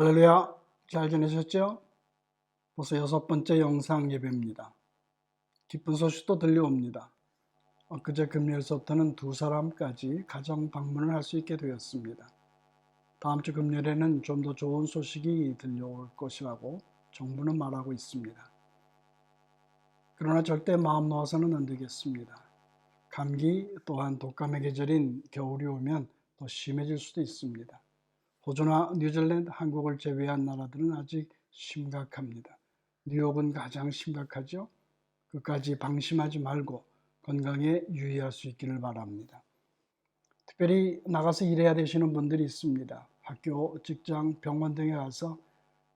할렐루야, 잘 지내셨죠? 벌써 6번째 영상 예배입니다. 기쁜 소식도 들려옵니다. 엊그제 금요일서부터는 2사람까지 가정 방문을 할 수 있게 되었습니다. 다음 주 금요일에는 좀 더 좋은 소식이 들려올 것이라고 정부는 말하고 있습니다. 그러나 절대 마음 놓아서는 안 되겠습니다. 감기 또한 독감의 계절인 겨울이 오면 더 심해질 수도 있습니다. 호주나 뉴질랜드, 한국을 제외한 나라들은 아직 심각합니다. 뉴욕은 가장 심각하죠. 끝까지 방심하지 말고 건강에 유의할 수 있기를 바랍니다. 특별히 나가서 일해야 되시는 분들이 있습니다. 학교, 직장, 병원 등에 가서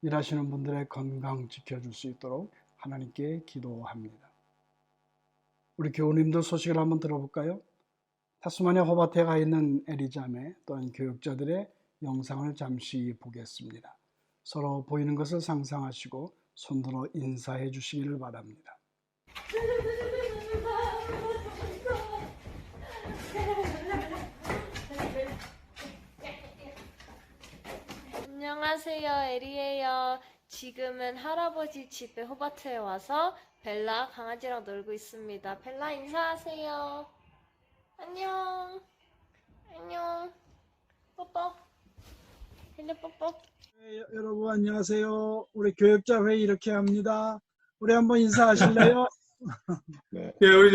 일하시는 분들의 건강 지켜줄 수 있도록 하나님께 기도합니다. 우리 교우님들 소식을 한번 들어볼까요? 타스마니아 호바트에 가 있는 에리자매 또한 교육자들의 영상을 잠시 보겠습니다. 서로 보이는 것을 상상하시고 손들어 인사해 주시기를 바랍니다. 안녕하세요, 에리예요. 지금은 할아버지 집에 호바트에 와서 벨라 강아지랑 놀고 있습니다. 벨라 인사하세요. 안녕. 안녕. 뽀뽀. 벨라 뽀뽀. 여러분 안녕하세요. 우리 교육자 회의 이렇게 합니다. 우리 한번 인사하실래요? 네, 우리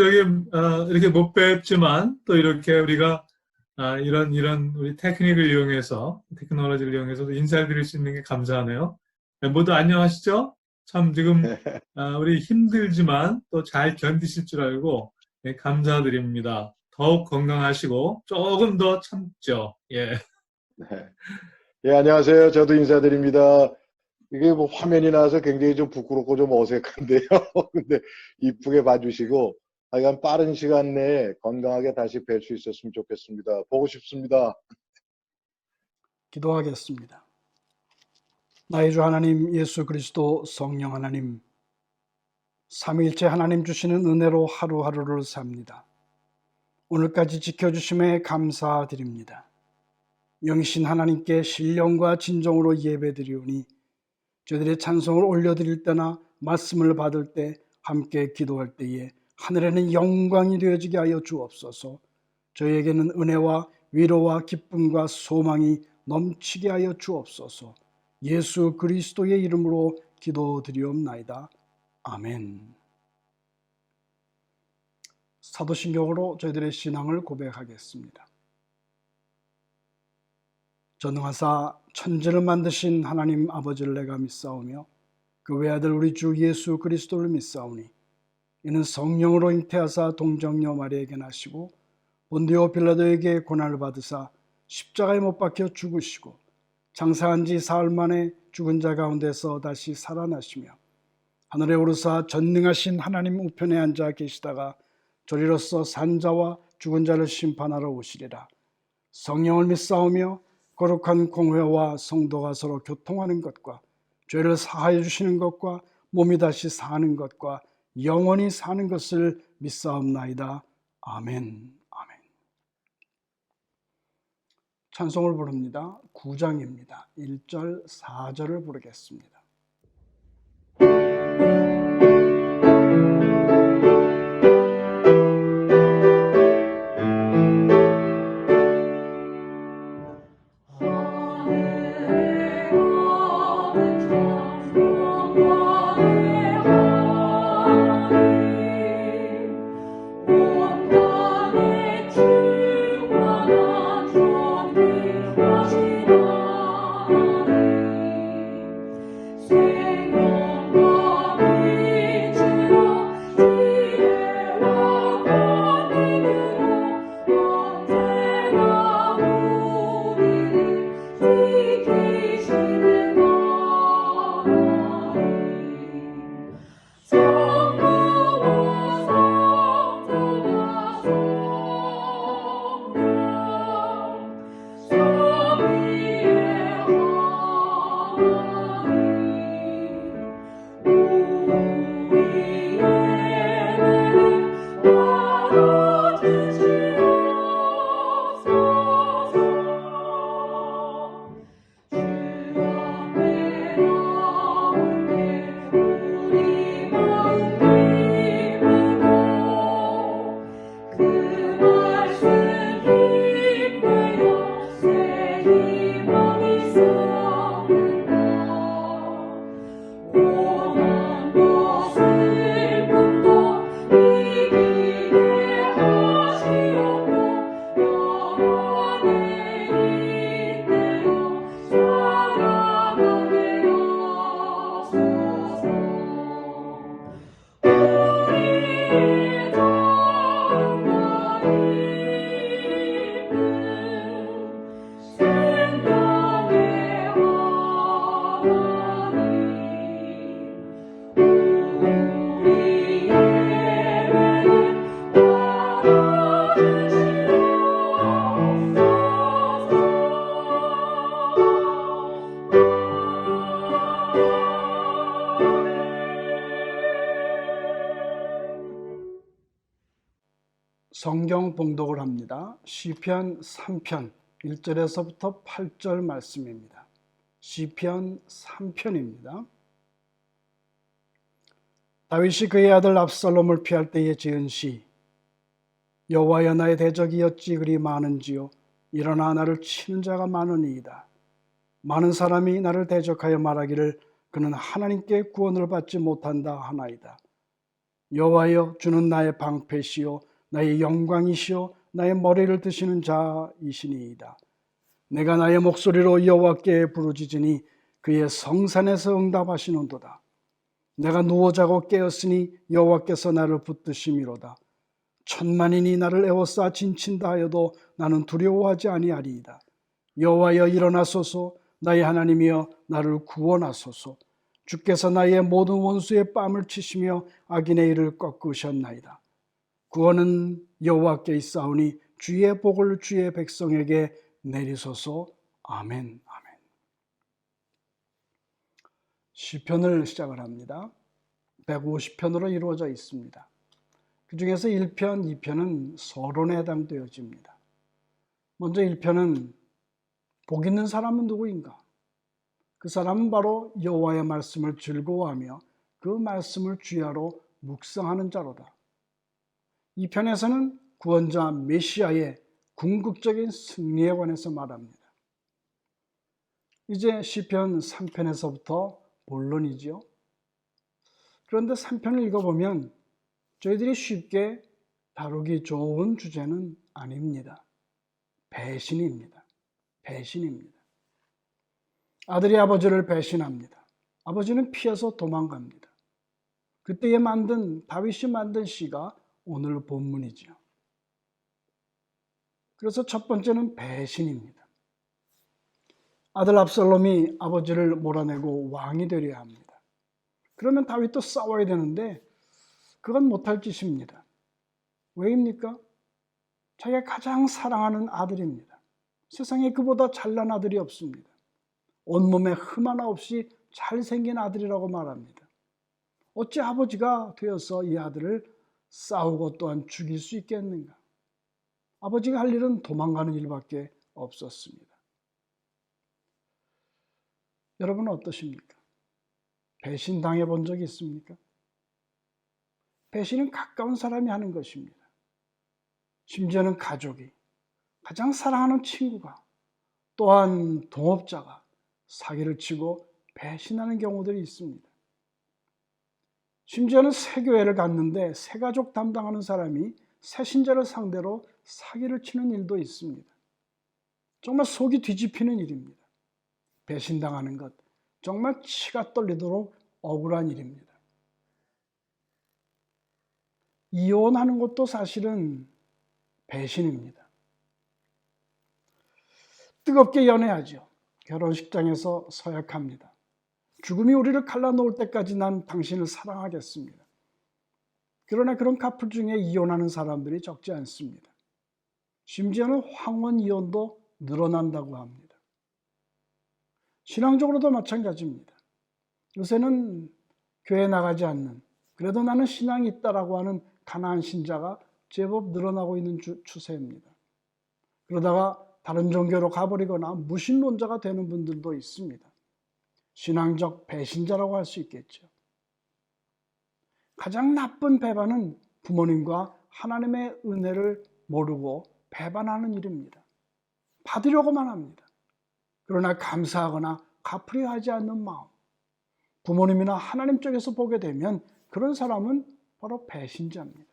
이렇게 못 뵙지만 또 이렇게 우리가 이런 우리 테크놀로지를 이용해서 인사를 드릴 수 있는 게 감사하네요. 네, 모두 안녕하시죠? 참 지금 우리 힘들지만 또 잘 견디실 줄 알고 감사드립니다. 더욱 건강하시고 조금 더 참죠. 예. 네, 안녕하세요. 저도 인사드립니다. 이게 뭐 화면이 나와서 굉장히 좀 부끄럽고 좀 어색한데요. 근데 이쁘게 봐주시고, 하여간 빠른 시간 내에 건강하게 다시 뵐 수 있었으면 좋겠습니다. 보고 싶습니다. 기도하겠습니다. 나의 주 하나님 예수 그리스도 성령 하나님, 삼위일체 하나님 주시는 은혜로 하루하루를 삽니다. 오늘까지 지켜주심에 감사드립니다. 영신 하나님께 신령과 진정으로 예배드리오니 저희들의 찬송을 올려드릴 때나 말씀을 받을 때 함께 기도할 때에 하늘에는 영광이 되어지게 하여 주옵소서. 저희에게는 은혜와 위로와 기쁨과 소망이 넘치게 하여 주옵소서. 예수 그리스도의 이름으로 기도드리옵나이다. 아멘. 사도신경으로 저희들의 신앙을 고백하겠습니다. 전능하사 천지를 만드신 하나님 아버지를 내가 믿사오며 그 외아들 우리 주 예수 그리스도를 믿사오니 이는 성령으로 잉태하사 동정녀 마리아에게 나시고 본디오 빌라도에게 고난을 받으사 십자가에 못 박혀 죽으시고 장사한 지 사흘 만에 죽은 자 가운데서 다시 살아나시며 하늘에 오르사 전능하신 하나님 우편에 앉아 계시다가 저리로서 산 자와 죽은 자를 심판하러 오시리라. 성령을 믿사오며 거룩한 공회와 성도가 서로 교통하는 것과 죄를 사하여 주시는 것과 몸이 다시 사는 것과 영원히 사는 것을 믿사옵나이다. 아멘. 아멘. 찬송을 부릅니다. 9장입니다. 1절, 4절을 부르겠습니다. 성경 봉독을 합니다. 시편 3편 1절에서부터 8절 말씀입니다. 시편 3편입니다. 다윗이 그의 아들 압살롬을 피할 때에 지은 시. 여호와여, 나의 대적이 어찌 그리 많은지요. 일어나 나를 치는 자가 많으니이다. 많은 사람이 나를 대적하여 말하기를 그는 하나님께 구원을 받지 못한다 하나이다. 여호와여, 주는 나의 방패시요 나의 영광이시요 나의 머리를 드시는 자이시니이다. 내가 나의 목소리로 여호와께 부르짖으니 그의 성산에서 응답하시는도다. 내가 누워 자고 깨었으니 여호와께서 나를 붙드심이로다. 천만인이 나를 에워싸 진친다 하여도 나는 두려워하지 아니하리이다. 여호와여, 일어나소서. 나의 하나님이여, 나를 구원하소서. 주께서 나의 모든 원수의 뺨을 치시며 악인의 일을 꺾으셨나이다. 구원은 여호와께 있사오니 주의 복을 주의 백성에게 내리소서. 아멘. 아멘. 시편을 시작을 합니다. 150편으로 이루어져 있습니다. 그 중에서 1편, 2편은 서론에 해당되어집니다. 먼저 1편은 복 있는 사람은 누구인가? 그 사람은 바로 여호와의 말씀을 즐거워하며 그 말씀을 주야로 묵상하는 자로다. 2편에서는 구원자 메시아의 궁극적인 승리에 관해서 말합니다. 이제 시편 3편에서부터 본론이죠. 그런데 3편을 읽어보면 저희들이 쉽게 다루기 좋은 주제는 아닙니다. 배신입니다. 배신입니다. 아들이 아버지를 배신합니다. 아버지는 피해서 도망갑니다. 그때에 다윗이 만든 시가 오늘 본문이죠. 그래서 첫 번째는 배신입니다. 아들 압살롬이 아버지를 몰아내고 왕이 되려 합니다. 그러면 다윗도 싸워야 되는데 그건 못할 짓입니다. 왜입니까? 자기가 가장 사랑하는 아들입니다. 세상에 그보다 잘난 아들이 없습니다. 온몸에 흠 하나 없이 잘생긴 아들이라고 말합니다. 어찌 아버지가 되어서 이 아들을 싸우고 또한 죽일 수 있겠는가? 아버지가 할 일은 도망가는 일밖에 없었습니다. 여러분은 어떠십니까? 배신당해 본 적이 있습니까? 배신은 가까운 사람이 하는 것입니다. 심지어는 가족이, 가장 사랑하는 친구가, 또한 동업자가 사기를 치고 배신하는 경우들이 있습니다. 심지어는 새교회를 갔는데 새가족 담당하는 사람이 새신자를 상대로 사기를 치는 일도 있습니다. 정말 속이 뒤집히는 일입니다. 배신당하는 것, 정말 치가 떨리도록 억울한 일입니다. 이혼하는 것도 사실은 배신입니다. 뜨겁게 연애하죠. 결혼식장에서 서약합니다. 죽음이 우리를 갈라놓을 때까지 난 당신을 사랑하겠습니다. 그러나 그런 커플 중에 이혼하는 사람들이 적지 않습니다. 심지어는 황혼 이혼도 늘어난다고 합니다. 신앙적으로도 마찬가지입니다. 요새는 교회 나가지 않는, 그래도 나는 신앙이 있다라고 하는 가난한 신자가 제법 늘어나고 있는 추세입니다. 그러다가 다른 종교로 가버리거나 무신론자가 되는 분들도 있습니다. 신앙적 배신자라고 할 수 있겠죠. 가장 나쁜 배반은 부모님과 하나님의 은혜를 모르고 배반하는 일입니다. 받으려고만 합니다. 그러나 감사하거나 갚으려 하지 않는 마음, 부모님이나 하나님 쪽에서 보게 되면 그런 사람은 바로 배신자입니다.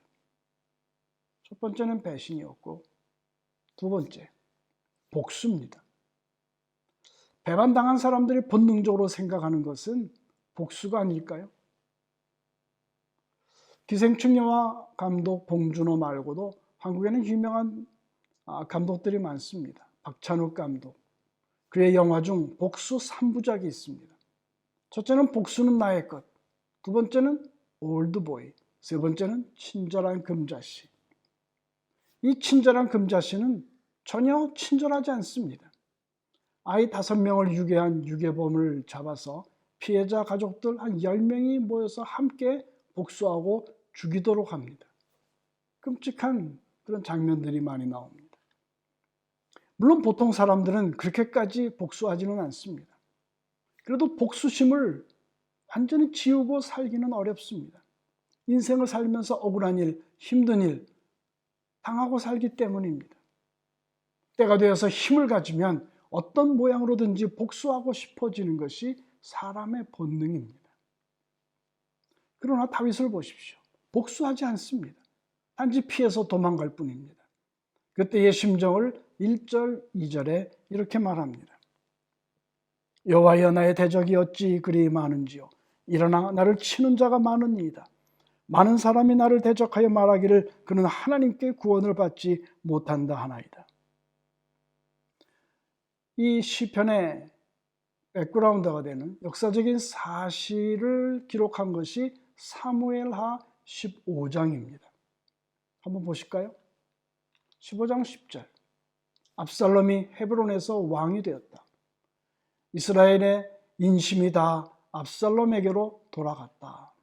첫 번째는 배신이었고, 두 번째, 복수입니다. 배반당한 사람들이 본능적으로 생각하는 것은 복수가 아닐까요? 기생충 영화 감독 봉준호 말고도 한국에는 유명한 감독들이 많습니다. 박찬욱 감독. 그의 영화 중 복수 3부작이 있습니다. 첫째는 복수는 나의 것, 두 번째는 올드보이, 세 번째는 친절한 금자씨. 이 친절한 금자씨는 전혀 친절하지 않습니다. 아이 5명을 유괴한 유괴범을 잡아서 피해자 가족들 한 10명이 모여서 함께 복수하고 죽이도록 합니다. 끔찍한 그런 장면들이 많이 나옵니다. 물론 보통 사람들은 그렇게까지 복수하지는 않습니다. 그래도 복수심을 완전히 지우고 살기는 어렵습니다. 인생을 살면서 억울한 일, 힘든 일 당하고 살기 때문입니다. 때가 되어서 힘을 가지면 어떤 모양으로든지 복수하고 싶어지는 것이 사람의 본능입니다. 그러나 다윗을 보십시오. 복수하지 않습니다. 단지 피해서 도망갈 뿐입니다. 그때의 심정을 1절, 2절에 이렇게 말합니다. 여호와여 나의 대적이 어찌 그리 많은지요. 일어나 나를 치는 자가 많으니이다. 많은 사람이 나를 대적하여 말하기를 그는 하나님께 구원을 받지 못한다 하나이다. 이 시편의 백그라운드가 되는 역사적인 사실을 기록한 것이 사무엘하 15장입니다. 한번 보실까요? 15장 10절. 압살롬이 헤브론에서 왕이 되었다. 이스라엘의 인심이 다 압살롬에게로 돌아갔다.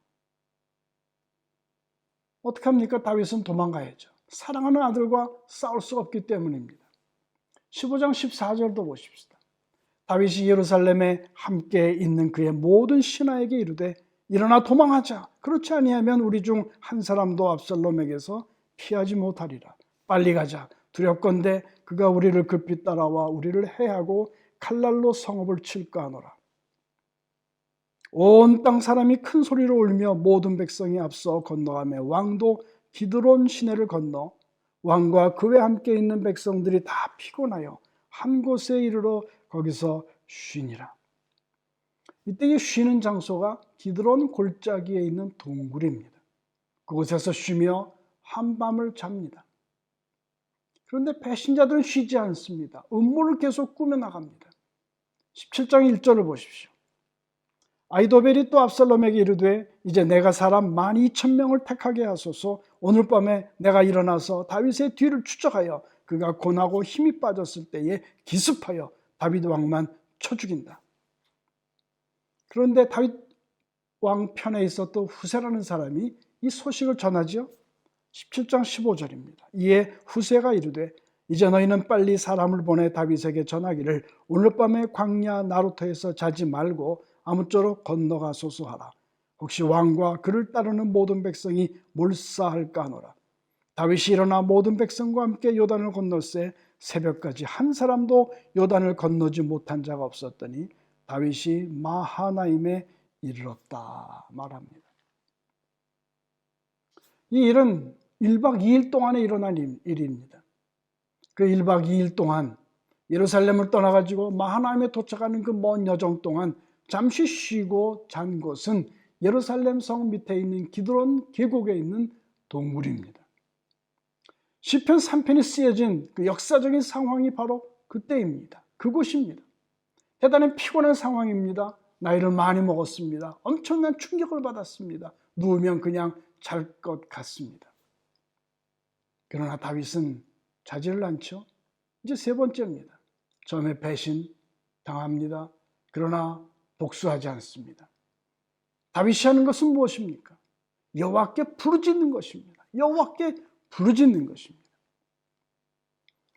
어떻게 합니까? 다윗은 도망가야죠. 사랑하는 아들과 싸울 수 없기 때문입니다. 15장 14절도 보십시다. 다윗이 예루살렘에 함께 있는 그의 모든 신하에게 이르되 일어나 도망하자. 그렇지 아니하면 우리 중 한 사람도 압살롬에게서 피하지 못하리라. 빨리 가자. 두렵건대 그가 우리를 급히 따라와 우리를 해하고 칼날로 성읍을 칠까 하노라. 온 땅 사람이 큰 소리로 울며 모든 백성이 앞서 건너가며 왕도 기드론 시내를 건너 왕과 그와 함께 있는 백성들이 다 피곤하여 한 곳에 이르러 거기서 쉬니라. 이때 쉬는 장소가 기드론 골짜기에 있는 동굴입니다. 그곳에서 쉬며 한밤을 잡니다. 그런데 배신자들은 쉬지 않습니다. 음모를 계속 꾸며나갑니다. 17장 1절을 보십시오. 아히도벨이 또 압살롬에게 이르되 이제 내가 사람 12,000명을 택하게 하소서. 오늘 밤에 내가 일어나서 다윗의 뒤를 추적하여 그가 곤하고 힘이 빠졌을 때에 기습하여 다윗 왕만 쳐 죽인다. 그런데 다윗 왕 편에 있었던 후세라는 사람이 이 소식을 전하지요. 17장 15절입니다. 이에 후세가 이르되 이제 너희는 빨리 사람을 보내 다윗에게 전하기를 오늘 밤에 광야 나루터에서 자지 말고 아무쪼록 건너가소서 하라. 혹시 왕과 그를 따르는 모든 백성이 몰사할까 하노라. 다윗이 일어나 모든 백성과 함께 요단을 건널새 새벽까지 한 사람도 요단을 건너지 못한 자가 없었더니 다윗이 마하나임에 이르렀다 말합니다. 이 일은 1박 2일 동안에 일어난 일입니다. 그 1박 2일 동안 예루살렘을 떠나가지고 마하나임에 도착하는 그 먼 여정 동안 잠시 쉬고 잔 곳은 예루살렘 성 밑에 있는 기드론 계곡에 있는 동굴입니다. 시편 3편이 쓰여진 그 역사적인 상황이 바로 그때입니다. 그곳입니다. 대단히 피곤한 상황입니다. 나이를 많이 먹었습니다. 엄청난 충격을 받았습니다. 누우면 그냥 잘 것 같습니다. 그러나 다윗은 자지를 않죠. 이제 세 번째입니다. 처음에 배신 당합니다. 그러나 복수하지 않습니다. 다윗이 하는 것은 무엇입니까? 여호와께 부르짖는 것입니다. 여호와께 부르짖는 것입니다.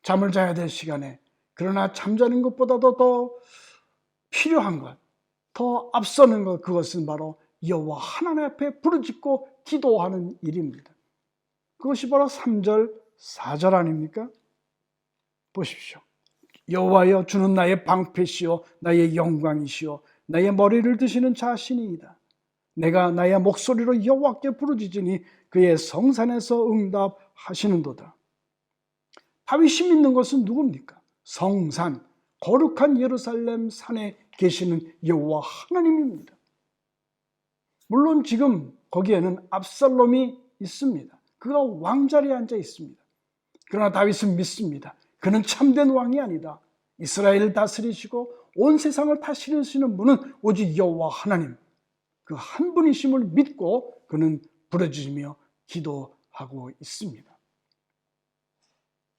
잠을 자야 될 시간에 그러나 잠자는 것보다도 더 필요한 것, 더 앞서는 것, 그것은 바로 여호와 하나님 앞에 부르짖고 기도하는 일입니다. 그것이 바로 3절, 4절 아닙니까? 보십시오. 여호와여 주는 나의 방패시오 나의 영광이시오 나의 머리를 드시는 자신이이다. 내가 나의 목소리로 여호와께 부르짖으니 그의 성산에서 응답하시는도다. 다윗이 믿는 것은 누굽니까? 성산, 거룩한 예루살렘 산에 계시는 여호와 하나님입니다. 물론 지금 거기에는 압살롬이 있습니다. 그가 왕자리에 앉아 있습니다. 그러나 다윗은 믿습니다. 그는 참된 왕이 아니다. 이스라엘을 다스리시고 온 세상을 다스리시는 분은 오직 여호와 하나님, 그 한 분이심을 믿고 그는 부르짖으며 기도하고 있습니다.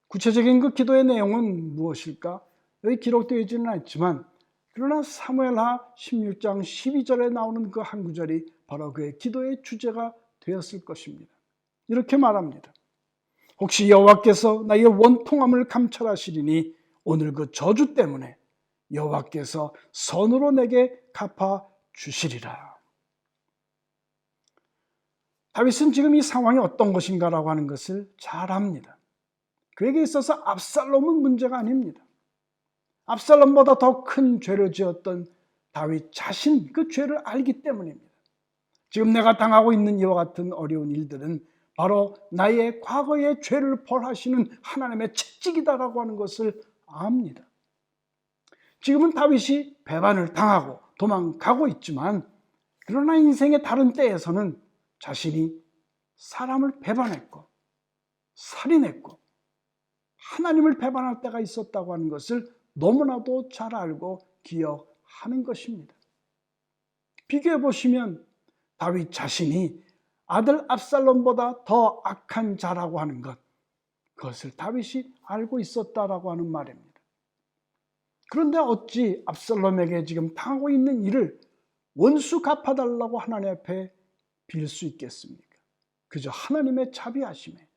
구체적인 그 기도의 내용은 무엇일까? 여기 기록되어 있지는 않지만 그러나 사무엘하 16장 12절에 나오는 그 한 구절이 바로 그의 기도의 주제가 되었을 것입니다. 이렇게 말합니다. 혹시 여호와께서 나의 원통함을 감찰하시리니 오늘 그 저주 때문에 여호와께서 선으로 내게 갚아 주시리라. 다윗은 지금 이 상황이 어떤 것인가라고 하는 것을 잘 압니다. 그에게 있어서 압살롬은 문제가 아닙니다. 압살롬보다 더 큰 죄를 지었던 다윗 자신, 그 죄를 알기 때문입니다. 지금 내가 당하고 있는 이와 같은 어려운 일들은 바로 나의 과거의 죄를 벌하시는 하나님의 채찍이다라고 하는 것을 압니다. 지금은 다윗이 배반을 당하고 도망가고 있지만, 그러나 인생의 다른 때에서는 자신이 사람을 배반했고 살인했고 하나님을 배반할 때가 있었다고 하는 것을 너무나도 잘 알고 기억하는 것입니다. 비교해 보시면 다윗 자신이 아들 압살롬보다 더 악한 자라고 하는 것, 그것을 다윗이 알고 있었다라고 하는 말입니다. 그런데 어찌 압살롬에게 지금 당하고 있는 일을 원수 갚아달라고 하나님 앞에 빌 수 있겠습니까? 그저 하나님의 자비하심에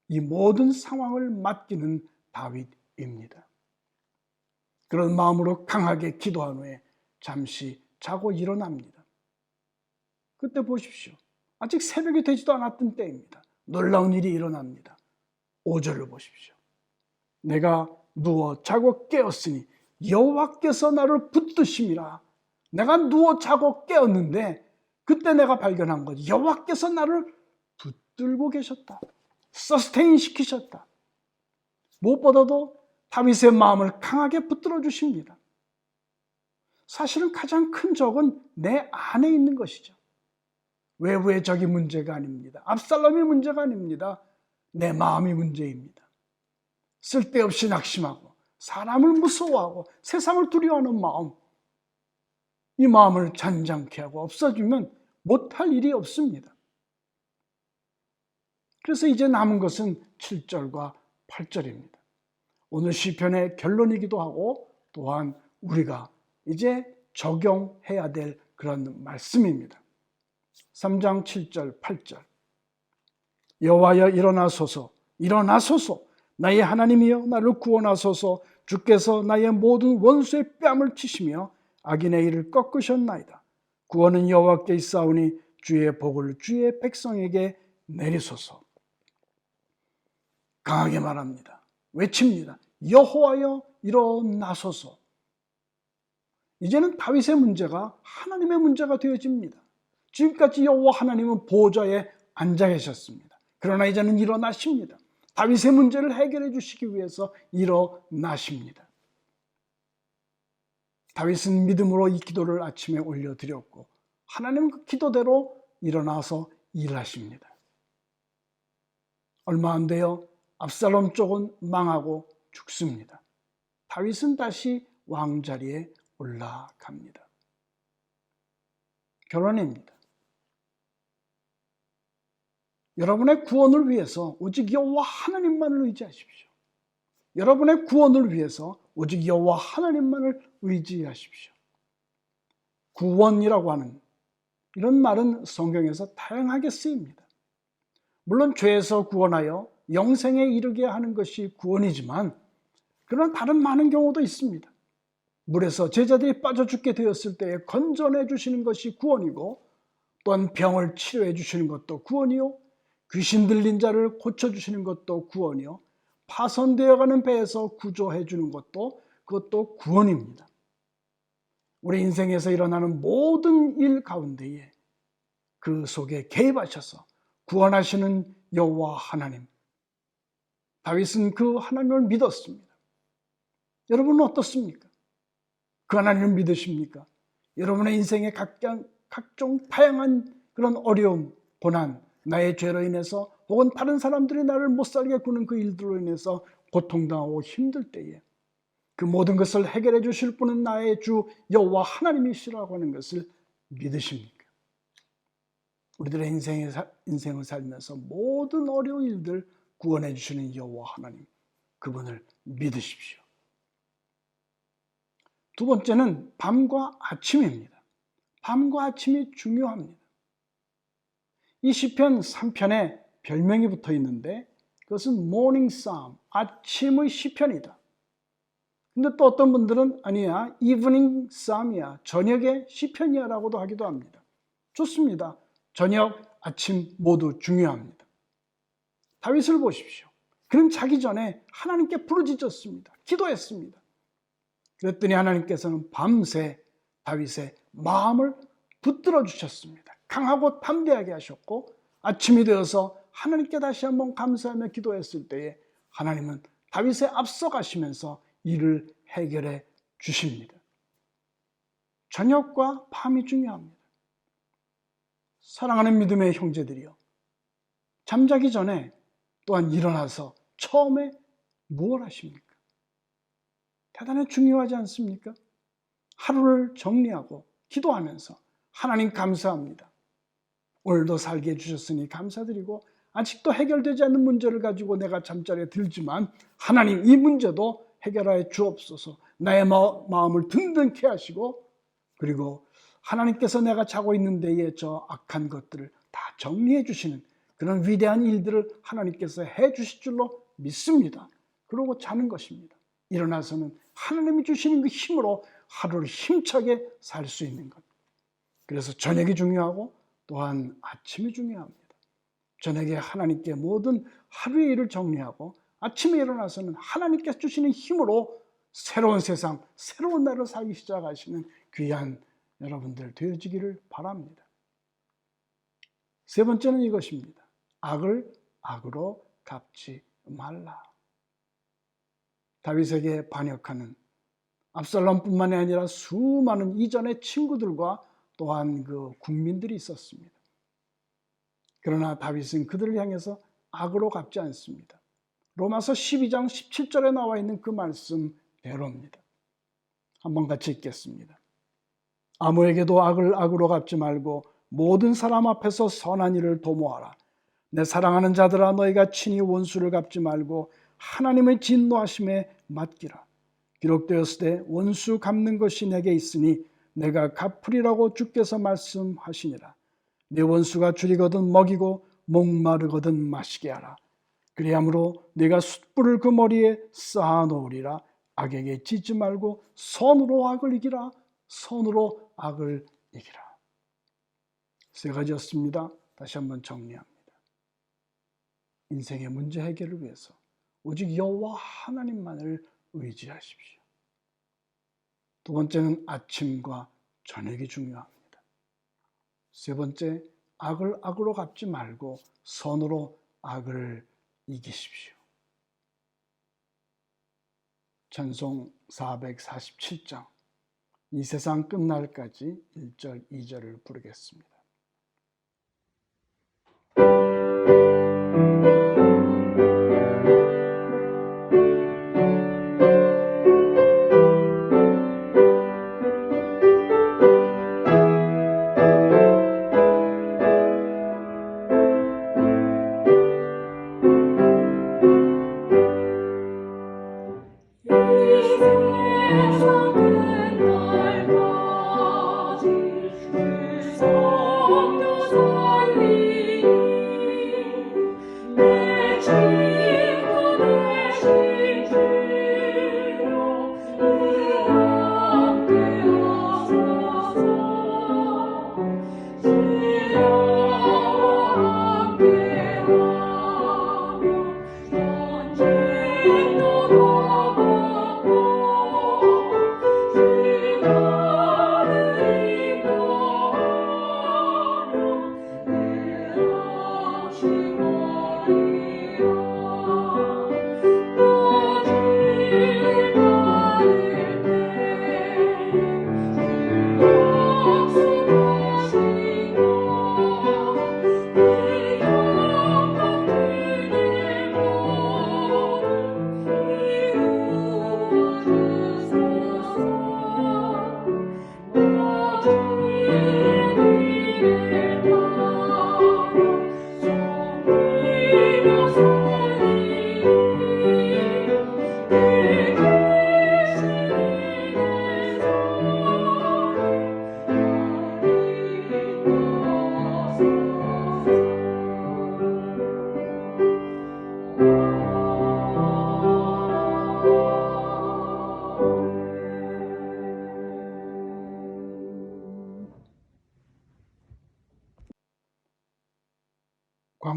이 모든 상황을 맡기는 다윗입니다. 그런 마음으로 강하게 기도한 후에 잠시 자고 일어납니다. 그때 보십시오. 아직 새벽이 되지도 않았던 때입니다. 놀라운 일이 일어납니다. 5절을 보십시오. 내가 누워 자고 깨었으니 여호와께서 나를 붙드심이라. 내가 누워 자고 깨었는데 그때 내가 발견한 것, 여호와께서 나를 붙들고 계셨다. 서스테인 시키셨다. 무엇보다도 다윗의 마음을 강하게 붙들어 주십니다. 사실은 가장 큰 적은 내 안에 있는 것이죠. 외부의 적이 문제가 아닙니다. 압살롬이 문제가 아닙니다. 내 마음이 문제입니다. 쓸데없이 낙심하고 사람을 무서워하고 세상을 두려워하는 마음, 이 마음을 잔잔케 하고 없어지면 못할 일이 없습니다. 그래서 이제 남은 것은 7절과 8절입니다. 오늘 시편의 결론이기도 하고 또한 우리가 이제 적용해야 될 그런 말씀입니다. 3장 7절 8절. 여호와여 일어나소서, 일어나소서, 나의 하나님이여 나를 구원하소서. 주께서 나의 모든 원수의 뺨을 치시며 악인의 일을 꺾으셨나이다. 구원은 여호와께 있사오니 주의 복을 주의 백성에게 내리소서. 강하게 말합니다. 외칩니다. 여호와여 일어나소서. 이제는 다윗의 문제가 하나님의 문제가 되어집니다. 지금까지 여호와 하나님은 보좌에 앉아 계셨습니다. 그러나 이제는 일어나십니다. 다윗의 문제를 해결해 주시기 위해서 일어나십니다. 다윗은 믿음으로 이 기도를 아침에 올려드렸고 하나님은 그 기도대로 일어나서 일하십니다. 얼마 안 돼요. 압살롬 쪽은 망하고 죽습니다. 다윗은 다시 왕자리에 올라갑니다. 결론입니다. 여러분의 구원을 위해서 오직 여호와 하나님만을 의지하십시오. 여러분의 구원을 위해서 오직 여호와 하나님만을 의지하십시오. 구원이라고 하는 이런 말은 성경에서 다양하게 쓰입니다. 물론 죄에서 구원하여 영생에 이르게 하는 것이 구원이지만 그런 다른 많은 경우도 있습니다. 물에서 제자들이 빠져 죽게 되었을 때에 건져내 주시는 것이 구원이고, 또한 병을 치료해 주시는 것도 구원이요, 귀신 들린 자를 고쳐주시는 것도 구원이요, 파손되어가는 배에서 구조해 주는 것도 그것도 구원입니다. 우리 인생에서 일어나는 모든 일 가운데에 그 속에 개입하셔서 구원하시는 여호와 하나님, 다윗은 그 하나님을 믿었습니다. 여러분은 어떻습니까? 그 하나님을 믿으십니까? 여러분의 인생의 각종 다양한 그런 어려움, 고난, 나의 죄로 인해서 혹은 다른 사람들이 나를 못살게 구는 그 일들로 인해서 고통당하고 힘들 때에 그 모든 것을 해결해 주실 분은 나의 주 여호와 하나님이시라고 하는 것을 믿으십니까? 우리들의 인생을 살면서 모든 어려운 일들 구원해 주시는 여호와 하나님, 그분을 믿으십시오. 두 번째는 밤과 아침입니다. 밤과 아침이 중요합니다. 이 시편 3편에 별명이 붙어 있는데 그것은 morning psalm, 아침의 시편이다. 근데 또 어떤 분들은 아니야, evening psalm이야, 저녁의 시편이야 라고도 하기도 합니다. 좋습니다. 저녁, 아침 모두 중요합니다. 다윗을 보십시오. 그는 자기 전에 하나님께 부르짖었습니다. 기도했습니다. 그랬더니 하나님께서는 밤새 다윗의 마음을 붙들어 주셨습니다. 강하고 담대하게 하셨고 아침이 되어서 하나님께 다시 한번 감사하며 기도했을 때에 하나님은 다윗에 앞서가시면서 일을 해결해 주십니다. 저녁과 밤이 중요합니다. 사랑하는 믿음의 형제들이여, 잠자기 전에 또한 일어나서 처음에 무엇을 하십니까? 대단히 중요하지 않습니까? 하루를 정리하고 기도하면서 하나님 감사합니다. 오늘도 살게 해주셨으니 감사드리고 아직도 해결되지 않는 문제를 가지고 내가 잠자리에 들지만 하나님 이 문제도 해결하여 주옵소서. 나의 마음을 든든케 하시고 그리고 하나님께서 내가 자고 있는 데에 저 악한 것들을 다 정리해 주시는 그런 위대한 일들을 하나님께서 해 주실 줄로 믿습니다. 그러고 자는 것입니다. 일어나서는 하나님이 주시는 그 힘으로 하루를 힘차게 살 수 있는 것. 그래서 저녁이 중요하고 또한 아침이 중요합니다. 저녁에 하나님께 모든 하루의 일을 정리하고 아침에 일어나서는 하나님께서 주시는 힘으로 새로운 세상, 새로운 날을 살기 시작하시는 귀한 여러분들 되어지기를 바랍니다. 세 번째는 이것입니다. 악을 악으로 갚지 말라. 다윗에게 반역하는 압살롬뿐만이 아니라 수많은 이전의 친구들과 또한 그 국민들이 있었습니다. 그러나 다윗은 그들을 향해서 악으로 갚지 않습니다. 로마서 12장 17절에 나와 있는 그 말씀대로입니다. 한번 같이 읽겠습니다. 아무에게도 악을 악으로 갚지 말고 모든 사람 앞에서 선한 일을 도모하라. 내 사랑하는 자들아, 너희가 친히 원수를 갚지 말고 하나님의 진노하심에 맡기라. 기록되었을 때 원수 갚는 것이 내게 있으니 내가 갚으리라고 주께서 말씀하시니라. 내 원수가 줄이거든 먹이고 목마르거든 마시게 하라. 그리함으로 내가 숯불을 그 머리에 쌓아놓으리라. 악에게 짖지 말고 선으로 악을 이기라. 선으로 악을 이기라. 세 가지였습니다. 다시 한번 정리합니다. 인생의 문제 해결을 위해서 오직 여호와 하나님만을 의지하십시오. 두 번째는 아침과 저녁이 중요합니다. 세 번째, 악을 악으로 갚지 말고 선으로 악을 이기십시오. 찬송 447장, 이 세상 끝날까지 1절, 2절을 부르겠습니다. 세상은 날까지 주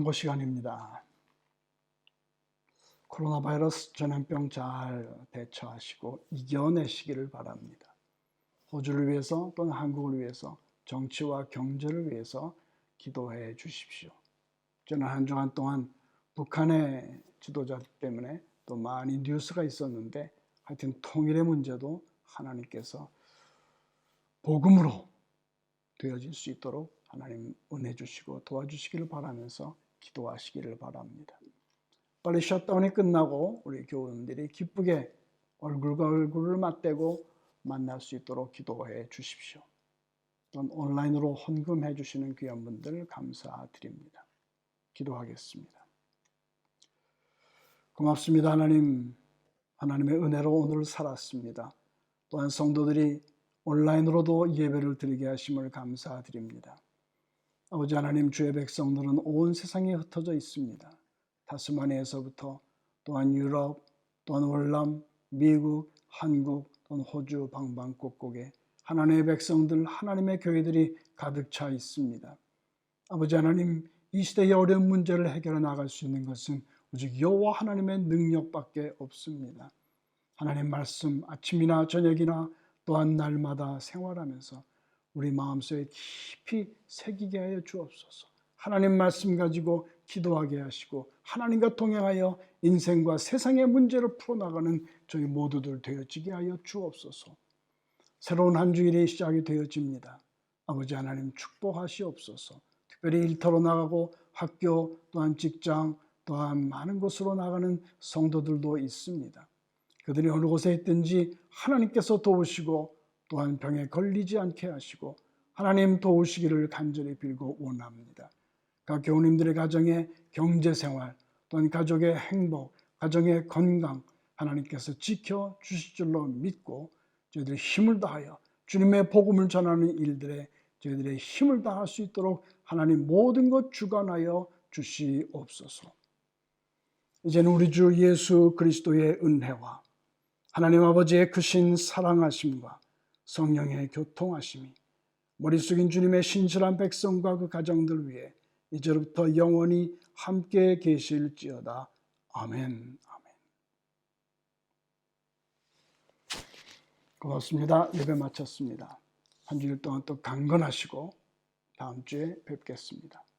광고 시간입니다. 코로나 바이러스 전염병 잘 대처하시고 이겨내시기를 바랍니다. 호주를 위해서 또는 한국을 위해서 정치와 경제를 위해서 기도해 주십시오. 저는 한 주간 동안 북한의 지도자 때문에 또 많이 뉴스가 있었는데 하여튼 통일의 문제도 하나님께서 복음으로 되어질 수 있도록 하나님 은혜 주시고 도와주시기를 바라면서 기도하시기를 바랍니다. 빨리 셧다운이 끝나고 우리 교우님들이 기쁘게 얼굴과 얼굴을 맞대고 만날 수 있도록 기도해 주십시오. 또는 온라인으로 헌금해 주시는 귀한 분들 감사드립니다. 기도하겠습니다. 고맙습니다. 하나님, 하나님의 은혜로 오늘 살았습니다. 또한 성도들이 온라인으로도 예배를 드리게 하심을 감사드립니다. 아버지 하나님, 주의 백성들은 온 세상에 흩어져 있습니다. 타스마니아에서부터 또한 유럽, 또한 월남, 미국, 한국, 또한 호주 방방곡곡에 하나님의 백성들, 하나님의 교회들이 가득 차 있습니다. 아버지 하나님, 이 시대의 어려운 문제를 해결해 나갈 수 있는 것은 오직 여호와 하나님의 능력밖에 없습니다. 하나님 말씀 아침이나 저녁이나 또한 날마다 생활하면서 우리 마음속에 깊이 새기게 하여 주옵소서. 하나님 말씀 가지고 기도하게 하시고 하나님과 동행하여 인생과 세상의 문제를 풀어나가는 저희 모두들 되어지게 하여 주옵소서. 새로운 한 주일이 시작이 되어집니다. 아버지 하나님 축복하시옵소서. 특별히 일터로 나가고 학교 또한 직장 또한 많은 곳으로 나가는 성도들도 있습니다. 그들이 어느 곳에 있든지 하나님께서 도우시고 또한 병에 걸리지 않게 하시고 하나님 도우시기를 간절히 빌고 원합니다. 각 교우님들의 가정의 경제생활 또한 가족의 행복, 가정의 건강 하나님께서 지켜주실 줄로 믿고 저희들이 힘을 다하여 주님의 복음을 전하는 일들에 저희들의 힘을 다할 수 있도록 하나님 모든 것 주관하여 주시옵소서. 이제는 우리 주 예수 그리스도의 은혜와 하나님 아버지의 크신 사랑하심과 성령의 교통하심이 머리 숙인 주님의 신실한 백성과 그 가정들 위해 이제부터 영원히 함께 계실지어다. 아멘. 아멘. 고맙습니다. 예배 마쳤습니다. 한 주일 동안 또 강건하시고 다음 주에 뵙겠습니다.